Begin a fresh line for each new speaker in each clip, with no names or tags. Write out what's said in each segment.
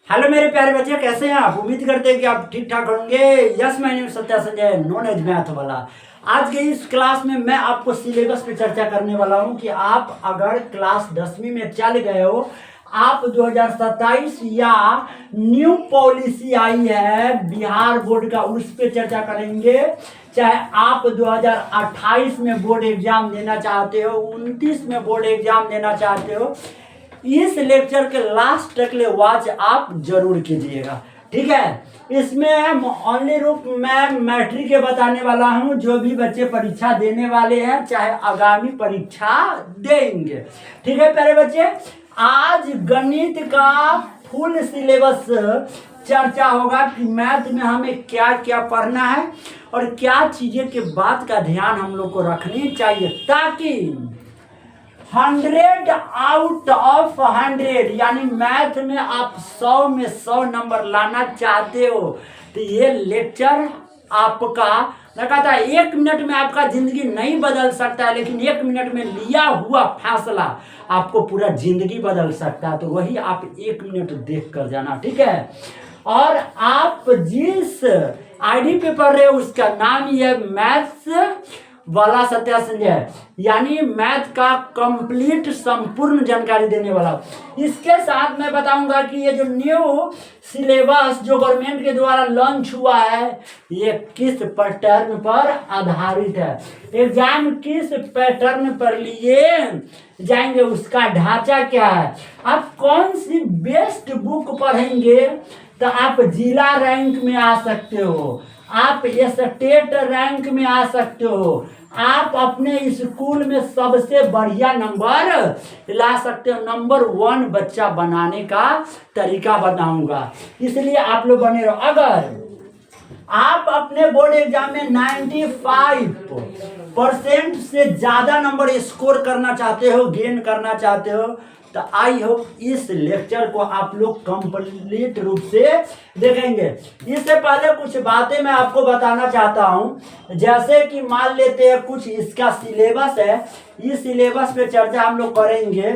Hello मेरे प्यारे बच्चे, कैसे हैं आप? उम्मीद करते हैं कि आप ठीक ठाक होंगे। Yes, my name Satya Sanjay, known as math वाला। आज के इस क्लास में मैं आपको सिलेबस पे चर्चा करने वाला हूं कि आप अगर क्लास 10वीं में चल गए हो, आप 2027 या न्यू पॉलिसी आई है बिहार बोर्ड का, उस पर चर्चा करेंगे। चाहे आप 2028 में बोर्ड एग्जाम देना चाहते हो, 29 में बोर्ड एग्जाम देना चाहते हो, इस लेक्चर के लास्ट तक ले वॉच आप जरूर कीजिएगा, ठीक है। इसमें ओनली रूप मैं मैट्रिक के बताने वाला हूं, जो भी बच्चे परीक्षा देने वाले हैं, चाहे आगामी परीक्षा देंगे, ठीक है प्यारे बच्चे। आज गणित का फुल सिलेबस चर्चा होगा कि मैथ में हमें क्या क्या पढ़ना है और क्या चीजें के बात का ध्यान हम लोग को रखनी चाहिए, ताकि 100 आउट ऑफ 100 यानी मैथ में आप 100 में 100 नंबर लाना चाहते हो तो ये लेक्चर आपका, मैं कहता है 1 मिनट में आपका जिंदगी नहीं बदल सकता है, लेकिन 1 मिनट में लिया हुआ फैसला आपको पूरा जिंदगी बदल सकता है। तो वही आप 1 मिनट देख कर जाना, ठीक है। और आप जिस आईडी पे पढ़ रहे हो उसका नाम ही है मैथ्स वाला सत्या संजय, यानी मैथ का कंप्लीट संपूर्ण जानकारी देने वाला। इसके साथ मैं बताऊंगा कि ये जो न्यू सिलेबस जो गवर्नमेंट के द्वारा लॉन्च हुआ है, ये किस पैटर्न पर आधारित है, एग्जाम किस पैटर्न पर लिए जाएंगे, उसका ढांचा क्या है, आप कौन सी बेस्ट बुक पढ़ेंगे तो आप जिला रैंक में आ सकते हो, आप स्टेट रैंक में आ सकते हो, आप अपने स्कूल में सबसे बढ़िया नंबर ला सकते हो। नंबर 1 बच्चा बनाने का तरीका बताऊंगा, इसलिए आप लोग बने रहो। अगर आप अपने बोर्ड एग्जाम में 95% से ज्यादा नंबर स्कोर करना चाहते हो, गेन करना चाहते हो, तो आई होप इस लेक्चर को आप लोग कंप्लीट रूप से देखेंगे। इससे पहले कुछ बातें मैं आपको बताना चाहता हूं, जैसे कि मान लेते हैं कुछ इसका सिलेबस है, इस सिलेबस पे चर्चा हम लोग करेंगे।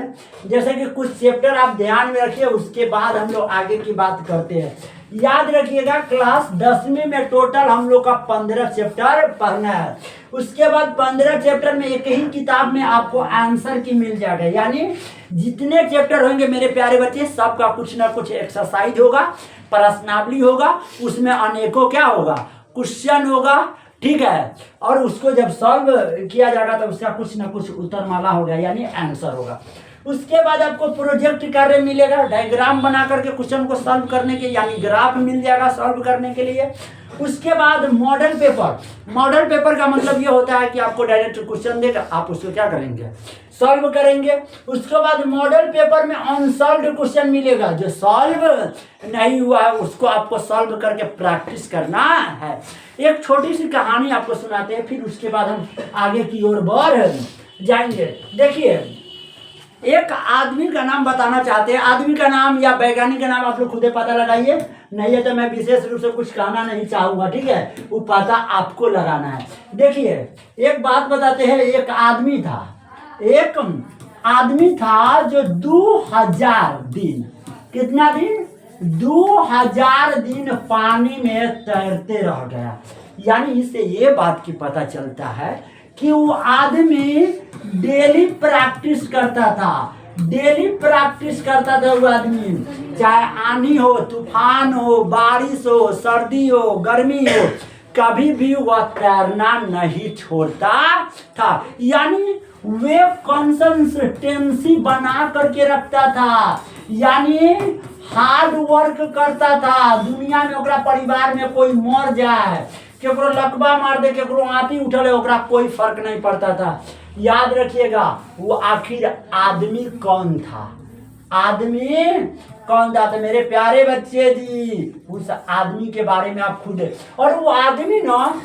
जैसे कि कुछ चैप्टर आप ध्यान में रखिए, उसके बाद हम लोग आगे की बात करते हैं। याद रखिएगा क्लास 10वीं में टोटल हम लोग का 15 चैप्टर पढ़ना है। उसके बाद 15 चैप्टर में एक ही किताब में आपको आंसर की मिल जाएगा, यानी जितने चैप्टर होंगे मेरे प्यारे बच्चे, सबका कुछ ना कुछ एक्सरसाइज होगा, प्रश्नावली होगा, उसमें अनेकों क्या होगा, क्वेश्चन होगा, ठीक है। और उसको जब सॉल्व किया जाएगा तो उसका कुछ ना कुछ उत्तरमाला होगा, यानी आंसर होगा। उसके बाद आपको प्रोजेक्ट कार्य मिलेगा, डायग्राम बना करके क्वेश्चन को सॉल्व करने के, यानी ग्राफ मिल जाएगा सॉल्व करने के लिए। उसके बाद मॉडल पेपर, मॉडल पेपर का मतलब ये होता है कि आपको डायरेक्ट क्वेश्चन देगा, आप उसको क्या करेंगे, सॉल्व करेंगे। उसके बाद मॉडल पेपर में अनसॉल्व्ड क्वेश्चन मिलेगा, जो सॉल्व नहीं हुआ है उसको आपको सॉल्व करके प्रैक्टिस करना है। एक छोटी सी कहानी आपको सुनाते हैं, फिर उसके बाद हम आगे की ओर बढ़ जाएंगे। देखिए, एक आदमी का नाम बताना चाहते हैं, आदमी का नाम या वैज्ञानिक का नाम आप लोग खुदे पता लगाइए, नहीं है तो मैं विशेष रूप से कुछ कहना नहीं चाहूंगा, ठीक है, वो पता आपको लगाना है। देखिए, एक बात बताते हैं, एक आदमी था जो 2000 दिन, कितना दिन, 2000 दिन पानी में तैरते रह गया। यानी इससे ये बात की पता चलता है कि वो आदमी डेली प्रैक्टिस करता था, डेली प्रैक्टिस करता था वो आदमी, चाहे आंधी हो, तूफान हो, बारिश हो, सर्दी हो, गर्मी हो, कभी भी वह तैरना नहीं छोड़ता था। यानी वे कंसिस्टेंसी बना करके रखता था, यानी हार्ड वर्क करता था। दुनिया में ओकरा परिवार में कोई मर जाए, केकरो लकवा मार दे, केकरो आंधी उठल है, ओकरा कोई फर्क नहीं पड़ता था। याद रखिएगा, वो आखिर आदमी कौन था, आदमी कौन था? तो मेरे प्यारे बच्चे जी, उस आदमी के बारे में आप खुद, और वो आदमी ना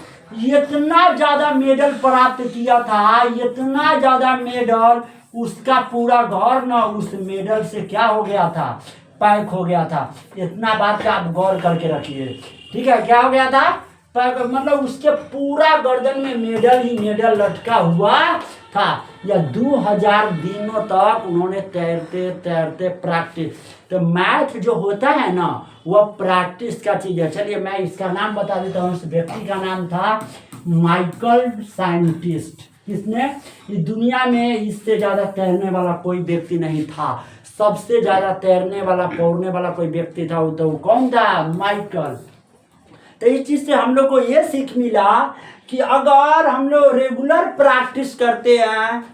इतना ज्यादा मेडल प्राप्त किया था, इतना ज्यादा मेडल, उसका पूरा घर ना उस मेडल से क्या हो गया था, पैक हो गया था। इतना बात का आप गौर करके रखिए, ठीक है। क्या हो गया था, मतलब उसके पूरा गर्दन में मेडल ही मेडल लटका हुआ था, या 2000 दिनों तक उन्होंने तैरते तैरते प्रैक्टिस। तो मैथ जो होता है ना वह प्रैक्टिस का चीज़ है। चलिए मैं इसका नाम बता देता हूँ। इस व्यक्ति का नाम था माइकल साइंटिस्ट। किसने? इस दुनिया में इससे ज़्यादा तैरने वाला कोई व्यक्ति नहीं था। सबसे ज़्यादा तैरने वाला पौड़ने वाला कोई व्यक्ति था, वो तो कौन था? माइकल। तो इस चीज़ से हम लोग को ये सीख मिला कि अगर हम लोग रेगुलर प्रैक्टिस करते हैं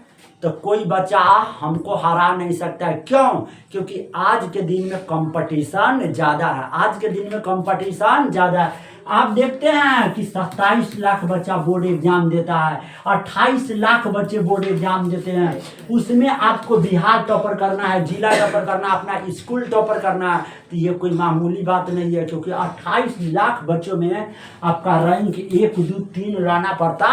तो कोई बच्चा हमको हरा नहीं सकता है। क्यों? क्योंकि आज के दिन में कंपटीशन ज़्यादा है। आज के दिन में कंपटीशन ज़्यादा है। आप देखते हैं कि 27 लाख बच्चा बोर्ड एग्जाम देता है, 28 लाख बच्चे बोर्ड एग्जाम देते हैं। उसमें आपको बिहार टॉपर करना है, जिला टॉपर करना है, अपना स्कूल टॉपर करना है। तो ये कोई मामूली बात नहीं है, क्योंकि 28 लाख बच्चों में आपका रैंक 1, 2, 3 लाना पड़ता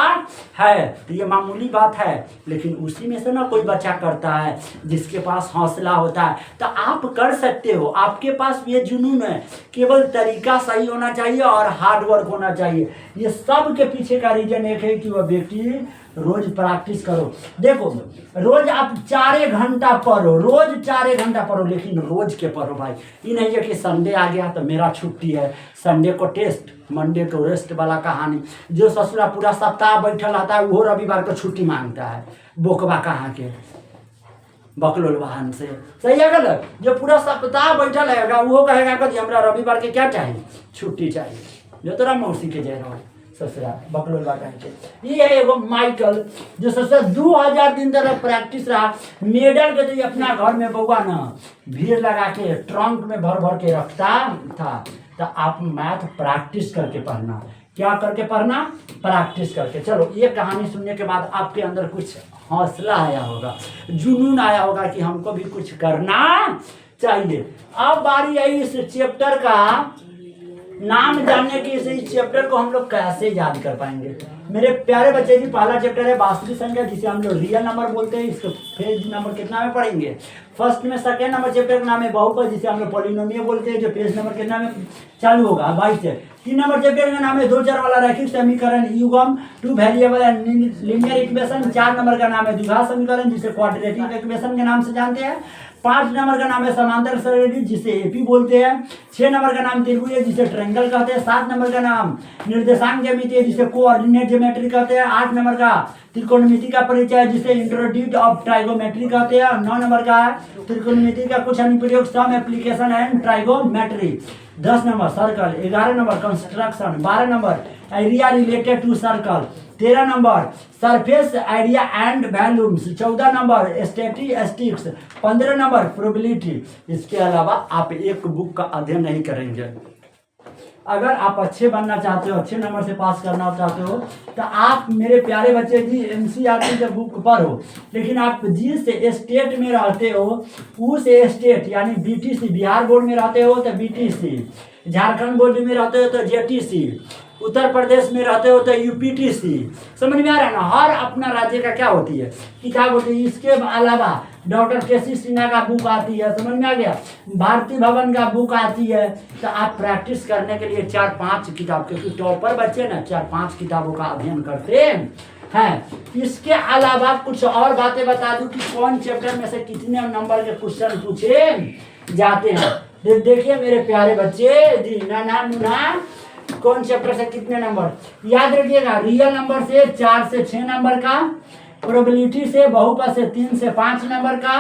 है। तो ये मामूली बात है, लेकिन उसी में से ना कोई बच्चा करता है जिसके पास हौसला होता है। तो आप कर सकते हो, आपके पास ये जुनून है। केवल तरीका सही होना चाहिए और हार्ड वर्क होना चाहिए। ये सब के पीछे का रीजन एक है कि वह व्यक्ति रोज प्रैक्टिस करो। देखो रोज आप 4 घंटा पढ़ो, रोज 4 घंटा पढ़ो, लेकिन रोज के पढ़ो भाई। ये नहीं है कि संडे आ गया तो मेरा छुट्टी है, संडे को टेस्ट, मंडे को रेस्ट वाला कहानी। जो ससुरा पूरा सप्ताह बैठा रहता है वो रविवार को छुट्टी मांगता है। बोकबा कहाँ के बकलोल वाहन से। सही है गलत? जो पूरा सप्ताह बैठा रहेगा वो कहेगा कि हमरा रविवार के क्या चाहिए? छुट्टी चाहिए। जो तोरा मौसी के जय रहो ससुरा बकलोल वाहन के। ये है एगो माइकल जो ससुरा 2000 दिन तक प्रैक्टिस रहा। मेडल के जो अपना घर में बउआ ना भीड़ लगा के ट्रंक में भर भर के रखता था। तो आप मैथ प्रैक्टिस करके पढ़ना। क्या करके पढ़ना? प्रैक्टिस करके। चलो ये कहानी सुनने के बाद आपके अंदर कुछ हौसला आया होगा, जुनून आया होगा कि हमको भी कुछ करना चाहिए। अब बारी आई इस चैप्टर का नाम जानने की। इस चैप्टर को हम लोग कैसे याद कर पाएंगे? मेरे प्यारे बच्चे जी, पहला चैप्टर है वास्तविक संख्या, जिसे हम लोग रियल नंबर बोलते हैं। इसको पेज नंबर कितना में पढ़ेंगे? फर्स्ट में। सेकेंड नंबर चैप्टर का नाम है बहुपद, जिसे हम लोग पॉलिनोमियल बोलते हैं, जो पेज नंबर कितना में चालू होगा? 22 से। 3 नंबर चैप्टर का नाम है दो चर वाला रैखिक समीकरण युग्म, 2 variable and linear equation. 4 number का नाम है द्विघात समीकरण, जिसे क्वाड्रेटिक इक्वेशन के नाम से जानते हैं। 5 नंबर का नाम है समांतर सरणी, जिसे एपी बोलते हैं। 6 नंबर का नाम त्रिभुज है, जिसे ट्रायंगल कहते हैं। 7 नंबर का नाम निर्देशांक ज्यामिति है, जिसे कोऑर्डिनेट ज्योमेट्री कहते हैं। 8 नंबर का त्रिकोणमिति का परिचय है, जिसे इंट्रोड्यूस ऑफ ट्राइगोमेट्री कहते हैं। 9 नंबर का त्रिकोणमिति का कुछ अनुप्रयोग, some application and trigonometry. 10 number circle. 11 number construction. 12 number area related to circle. 13 number surface area and volumes. 14 number statistics. 15 number probability. इसके अलावा आप एक बुक का अध्ययन नहीं करेंगे। अगर आप अच्छे बनना चाहते हो, अच्छे नंबर से पास करना चाहते हो, तो आप मेरे प्यारे बच्चे जी एनसीईआरटी का बुक पढ़ो। लेकिन आप जिस स्टेट में रहते हो उस स्टेट यानी बीटीसी, बिहार बोर्ड में रहते हो तो बीटीसी, झारखंड बोर्ड में रहते हो तो जेटीसी, उत्तर प्रदेश में रहते हो तो यूपीटीसी। समझ में आ रहा है ना? हर अपना राज्य का क्या होती है किताब होती है। इसके अलावा डॉक्टर केसी सिन्हा का बुक आती है, समझ में आ गया? भारती भवन का बुक आती है। तो आप प्रैक्टिस करने के लिए 4-5 किताब, क्योंकि टॉपर बच्चे ना 4-5 किताबों का अध्ययन करते हैं। इसके अलावा कुछ और बातें बता दूं कि कौन चैप्टर में से कितने नंबर के क्वेश्चन पूछे जाते हैं। देखिए मेरे प्यारे बच्चे जी, ना कौन चैप्टर से कितने नंबर याद रखिएगा। रियल नंबर से 4 से 6 नंबर का, प्रोबेबिलिटी से बहुपद से 3 से 5 नंबर का,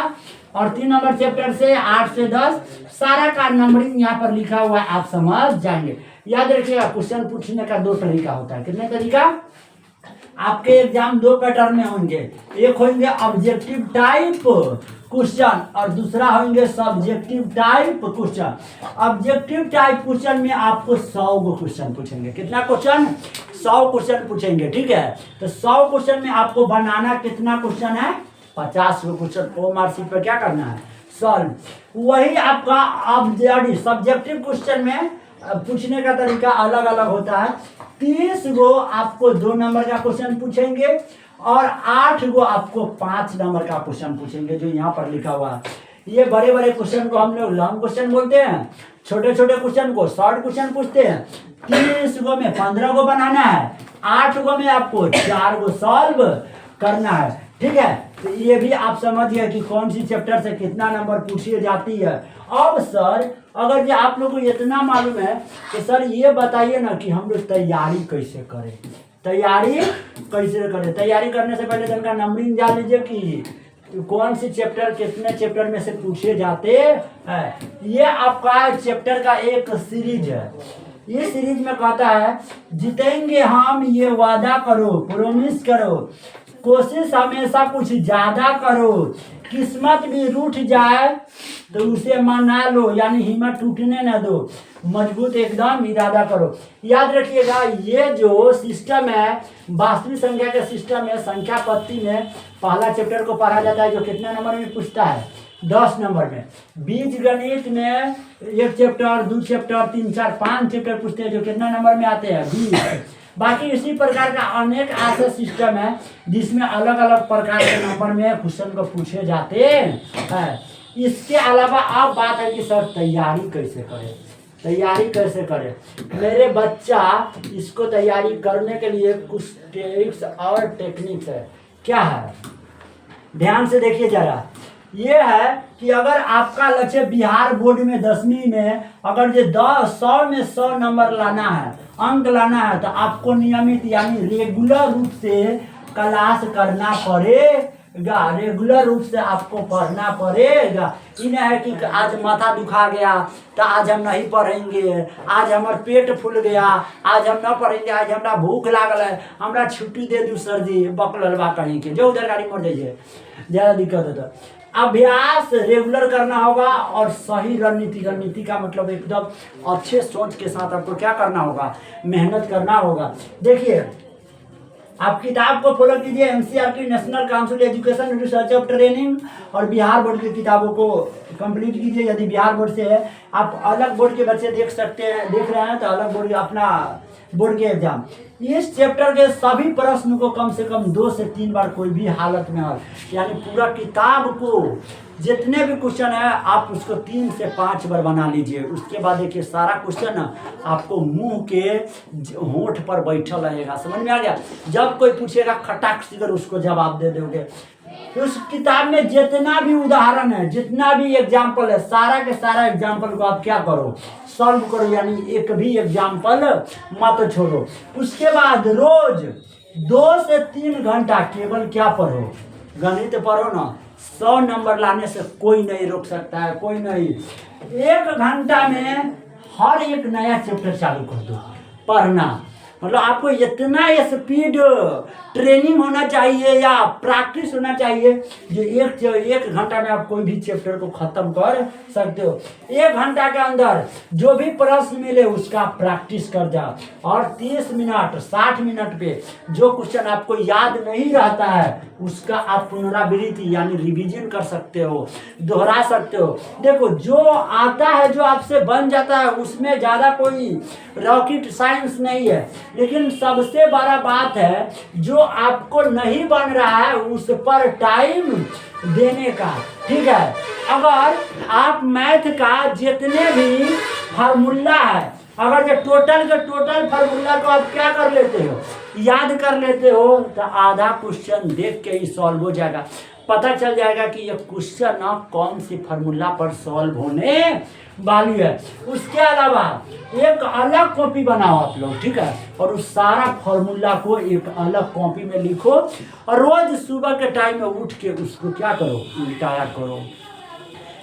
और 3 नंबर चैप्टर से 8 से 10। सारा का नंबरिंग यहाँ पर लिखा हुआ है, आप समझ जाएंगे। याद रखिएगा क्वेश्चन पूछने का 2 तरीका होता है। कितने तरीका? आपके एग्जाम 2 पैटर्न में होंगे। एक होंगे ऑब्जेक्टिव टाइप क्वेश्चन और दूसरा होंगे subjective type question. Objective type question में आपको 100 क्वेश्चन पूछेंगे। कितना क्वेश्चन? 100 क्वेश्चन पूछेंगे। ठीक है, तो 100 क्वेश्चन में आपको बनाना कितना क्वेश्चन है? 50 क्वेश्चन। ओ मार्कशीट पर क्या करना है? सॉल्व। वही आपका सब्जेक्टिव क्वेश्चन में पूछने का तरीका अलग अलग होता है। 30 गो आपको 2 नंबर का क्वेश्चन पूछेंगे और 8 गो आपको 5 नंबर का क्वेश्चन पूछेंगे, जो यहाँ पर लिखा हुआ है। ये बड़े बड़े क्वेश्चन को हम लोग लॉन्ग क्वेश्चन बोलते हैं, छोटे छोटे क्वेश्चन को शॉर्ट क्वेश्चन पूछते हैं। 30 गो में 15 गो बनाना है, 8 गो में आपको 4 गो सॉल्व करना है। ठीक है, तो ये भी आप समझिए कि कौन सी चैप्टर से कितना नंबर पूछी जाती है। अब सर अगर जो आप लोग को इतना मालूम है तो सर ये बताइए ना कि हम लोग तैयारी कैसे करें, तैयारी कैसे करें। तैयारी करने से पहले इनका नंबरिंग जान लीजिए कि कौन सी चैप्टर कितने चैप्टर में से पूछे जाते हैं। ये आपका चैप्टर का एक सीरीज है। इस सीरीज में कहता है जीतेंगे हम ये वादा करो, प्रोमिस करो, कोशिश हमेशा कुछ ज्यादा करो, किस्मत भी रूठ जाए तो उसे मना लो, यानी हिम्मत टूटने न दो, मजबूत एकदम इरादा करो। याद रखिएगा ये जो सिस्टम है वास्तविक संख्या के सिस्टम में, संख्या पत्ती में पहला चैप्टर को पढ़ा जाता है जो कितने नंबर में पूछता है 10 नंबर में। बीज गणित में 1 चैप्टर 2 चैप्टर 3 4 5 चैप्टर पूछते हैं जो कितना नंबर में आते हैं 20। बाकी इसी प्रकार का अनेक ऐसे सिस्टम है जिसमें अलग अलग प्रकार के नंबर में क्वेश्चन को पूछे जाते हैं। इसके अलावा अब बात है कि सर तैयारी कैसे करें, तैयारी कैसे करें। मेरे बच्चा इसको तैयारी करने के लिए कुछ ट्रिक्स और टेक्निक्स है। क्या है ध्यान से देखिए जरा। ये है कि अगर आपका लक्ष्य बिहार बोर्ड में 10वीं में अगर जो 100 में 100 नंबर लाना है, अंक लाना है, तो आपको नियमित यानी रेगुलर रूप से क्लास करना पड़ेगा, रेगुलर रूप से आपको पढ़ना पड़ेगा। इ नहीं है कि आज माथा दुखा गया तो आज हम नहीं पढ़ेंगे, आज हमार पेट फूल गया आज हम न पढ़ेंगे, आज हमरा भूख लागल है हमरा छुट्टी दे दू सर जी, बकललवा कहीं के जो उधर गाड़ी मर जाइए, ज़्यादा दिक्कत है। तो अभ्यास रेगुलर करना होगा और सही रणनीति, रणनीति का मतलब एकदम अच्छे सोच के साथ आपको क्या करना होगा, मेहनत करना होगा। देखिए आप किताब को फॉलो कीजिए, NCERT national council education research of training और बिहार बोर्ड की किताबों को कंप्लीट कीजिए। यदि बिहार बोर्ड से है, आप अलग बोर्ड के बच्चे देख सकते हैं, देख रहे हैं तो अलग बोर्ड अपना बोर्ड के एग्जाम, इस चैप्टर के सभी प्रश्न को कम से कम 2 से 3 बार कोई भी हालत में हल, यानी पूरा किताब को जितने भी क्वेश्चन है आप उसको 3 से 5 बार बना लीजिए। उसके बाद देखिए सारा क्वेश्चन आपको मुंह के होंठ पर बैठा रहेगा। समझ में आ गया? जब कोई पूछेगा खटाक सीकर उसको जवाब दे दोगे। उस किताब में जितना भी उदाहरण है, जितना भी एग्जाम्पल है, सारा के सारा एग्जाम्पल को आप क्या करो, सॉल्व करो, यानी एक भी एग्जाम्पल मत छोड़ो। उसके बाद रोज 2 से 3 घंटा केवल क्या पढ़ो, गणित पढ़ो ना। 100 नंबर लाने से कोई नहीं रोक सकता है, कोई नहीं। 1 घंटा में हर एक नया चैप्टर चालू कर दो पढ़ना। मतलब आपको इतना स्पीड ट्रेनिंग होना चाहिए या प्रैक्टिस होना चाहिए जो 1 घंटा में आप कोई भी चैप्टर को खत्म कर सकते हो। 1 घंटा के अंदर जो भी प्रश्न मिले उसका प्रैक्टिस कर जाओ और 30 मिनट 60 मिनट पे जो क्वेश्चन आपको याद नहीं रहता है उसका आप पुनरावृत्ति यानी रिवीजन कर सकते हो, दोहरा सकते हो। देखो जो आता है, जो आपसे बन जाता है, उसमें ज़्यादा कोई रॉकेट साइंस नहीं है, लेकिन सबसे बड़ा बात है जो आपको नहीं बन रहा है उस पर टाइम देने का। ठीक है, अगर आप मैथ का जितने भी फार्मूला है, अगर ये टोटल के टोटल फार्मूला को आप क्या कर लेते हो, याद कर लेते हो, तो आधा क्वेश्चन देख के ही सॉल्व हो जाएगा। पता चल जाएगा कि ये क्वेश्चन कौन सी फार्मूला पर सॉल्व होने वाली है। उसके अलावा एक अलग कॉपी बनाओ आप लोग, ठीक है, और उस सारा फार्मूला को एक अलग कॉपी में लिखो और रोज सुबह के टाइम में उठ के उसको क्या करो, उल्टाया करो।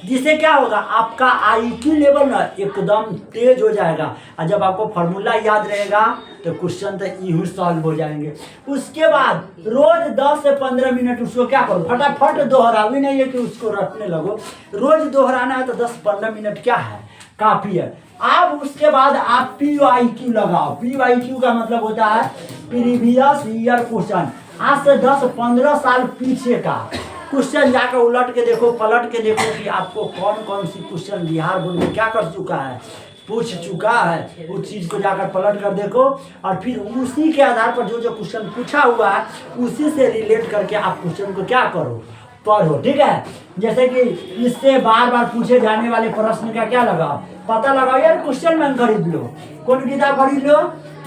जिससे क्या होगा, आपका आईक्यू लेवल ना एकदम तेज हो जाएगा। और जब आपको फार्मूला याद रहेगा तो क्वेश्चन तो यूं सॉल्व हो जाएंगे। उसके बाद रोज 10 से 15 मिनट उसको क्या करो, फटाफट दोहराओ। भी नहीं है कि उसको रटने लगो, रोज दोहराना है तो 10-15 मिनट क्या है, काफ़ी है। अब उसके बाद आप PYQ लगाओ। PYQ का मतलब होता है प्रीवियस ईयर क्वेश्चन, आज से 10-15 साल पीछे का क्वेश्चन जाकर उलट के देखो, पलट के देखो कि आपको कौन कौन सी क्वेश्चन बिहार बोर्ड में क्या कर चुका है, पूछ चुका है। उस चीज़ को जाकर पलट कर देखो और फिर उसी के आधार पर जो जो क्वेश्चन पूछा हुआ है उसी से रिलेट करके आप क्वेश्चन को क्या करो, पढ़ो। ठीक है, जैसे कि इससे बार बार पूछे जाने वाले प्रश्न का क्या लगाओ, पता लगाओ यार। क्वेश्चन बैंक खरीद लो, कौन किताब खरीद लो,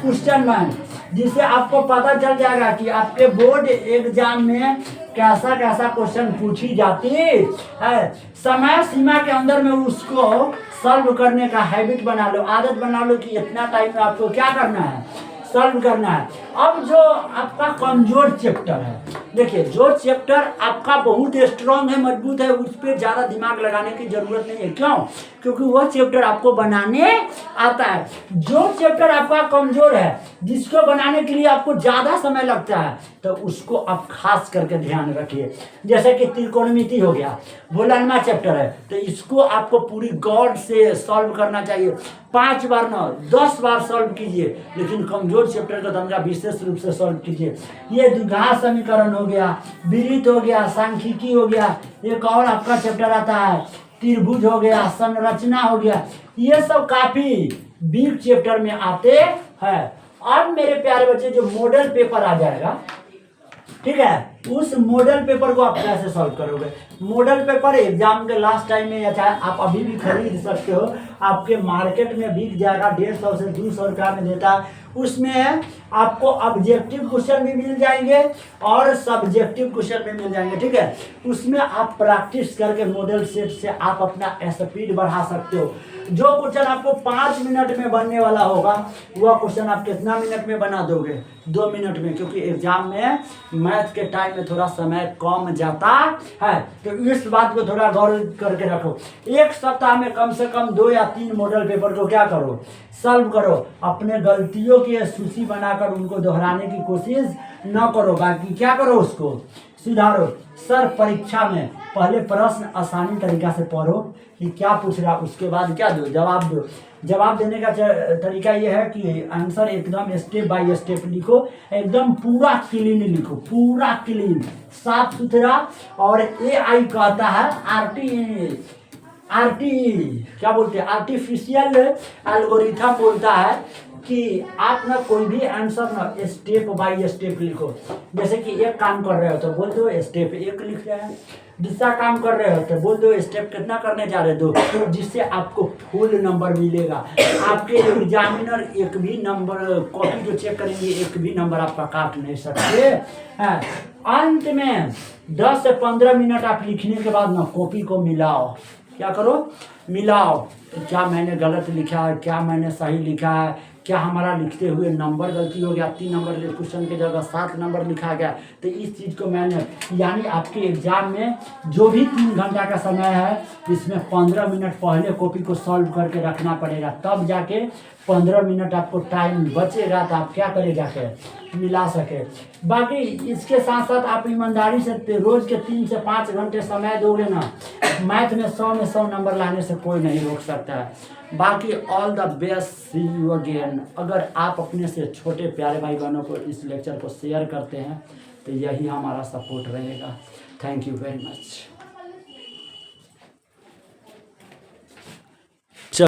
क्वेश्चन बैंक। जिससे आपको पता चल जाएगा कि आपके बोर्ड एग्जाम में कैसा कैसा क्वेश्चन पूछी जाती है। समय सीमा के अंदर में उसको सॉल्व करने का हैबिट बना लो, आदत बना लो कि इतना टाइम में आपको क्या करना है, सॉल्व करना है। अब जो आपका कमजोर चैप्टर है, देखिए जो चैप्टर आपका बहुत स्ट्रांग है, मजबूत है, उस पर ज़्यादा दिमाग लगाने की जरूरत नहीं है। क्यों? क्योंकि वह चैप्टर आपको बनाने आता है। जो चैप्टर आपका कमजोर है, जिसको बनाने के लिए आपको ज़्यादा समय लगता है, तो उसको आप खास करके ध्यान रखिए। जैसे कि त्रिकोणमिति हो गया, वो लंबा चैप्टर है, तो इसको आपको पूरी गौर से सॉल्व करना चाहिए। 5 बार न 10 बार सॉल्व कीजिए, लेकिन कमजोर चैप्टर का तनका विशेष रूप से सॉल्व कीजिए। ये द्विघात समीकरण हो गया, विरित हो गया, सांख्यिकी हो गया, एक और आपका चैप्टर आता है त्रिभुज हो गया, संरचना हो गया, ये सब काफी वीक चैप्टर में आते हैं। अब मेरे प्यारे बच्चे जो मॉडल पेपर आ जाएगा, ठीक है, उस मॉडल पेपर को आप कैसे सॉल्व करोगे? मॉडल पेपर एग्जाम के लास्ट टाइम में, या चाहे आप अभी भी खरीद सकते हो, आपके मार्केट में बिक जाएगा, 150 से 200 रुपया में देता है। उसमें आपको ऑब्जेक्टिव क्वेश्चन भी मिल जाएंगे और सब्जेक्टिव क्वेश्चन भी मिल जाएंगे, ठीक है। उसमें आप प्रैक्टिस करके मॉडल सेट से आप अपना स्पीड बढ़ा सकते हो। जो क्वेश्चन आपको 5 मिनट में बनने वाला होगा, वह क्वेश्चन आप कितना मिनट में बना दोगे? 2 मिनट में, क्योंकि एग्जाम में मैथ के टाइम में थोड़ा समय कम जाता है। तो इस बात को थोड़ा गौर करके रखो। एक सप्ताह में कम से कम 2 या 3 मॉडल पेपर को क्या करो, सॉल्व करो। अपने गलतियों की सूची बनाकर उनको दोहराने की कोशिश न करो, बाकी क्या करो, उसको सुधारो। सर परीक्षा में पहले प्रश्न आसानी तरीका से पढ़ो कि क्या पूछ रहा, उसके बाद क्या दो, जवाब दो। जवाब देने का तरीका यह है कि आंसर एकदम स्टेप बाय स्टेप लिखो, एकदम पूरा क्लीन लिखो, पूरा क्लीन, साफ सुथरा। और AI कहता है क्या बोलते हैं, आर्टिफिशियल एल्गोरिथम बोलता है कि आप ना कोई भी आंसर ना स्टेप बाय स्टेप लिखो। जैसे कि एक काम कर रहे हो तो बोल दो स्टेप 1 लिख रहे हैं, दूसरा काम कर रहे हो तो बोल दो स्टेप कितना करने जा रहे हो, 2, जिससे आपको फुल नंबर मिलेगा। आपके एग्जामिनर एक भी नंबर, कॉपी जो चेक करेंगे, एक भी नंबर आपका काट नहीं सकते हैं। अंत में 10 से 15 मिनट आप लिखने के बाद ना कॉपी को मिलाओ। क्या करो? मिलाओ, क्या मैंने गलत लिखा है, क्या मैंने सही लिखा है, क्या हमारा लिखते हुए नंबर गलती हो गया, 3 नंबर के क्वेश्चन की जगह 7 नंबर लिखा गया। तो इस चीज़ को मैंने, यानी आपके एग्जाम में जो भी 3 घंटा का समय है, इसमें 15 मिनट पहले कॉपी को सॉल्व करके रखना पड़ेगा, तब जाके 15 मिनट आपको टाइम बचेगा, तो आप क्या करें, जाके मिला सके। बाकी इसके साथ साथ आप ईमानदारी से रोज के 3 से 5 घंटे समय दोगे ना, मैथ में 100 में 100 नंबर लाने से कोई नहीं रोक सकता है। बाकी all the best, see you again. अगर आप अपने से छोटे प्यारे भाई बहनों को इस लेक्चर को शेयर करते हैं तो यही हमारा सपोर्ट रहेगा। Thank you very much.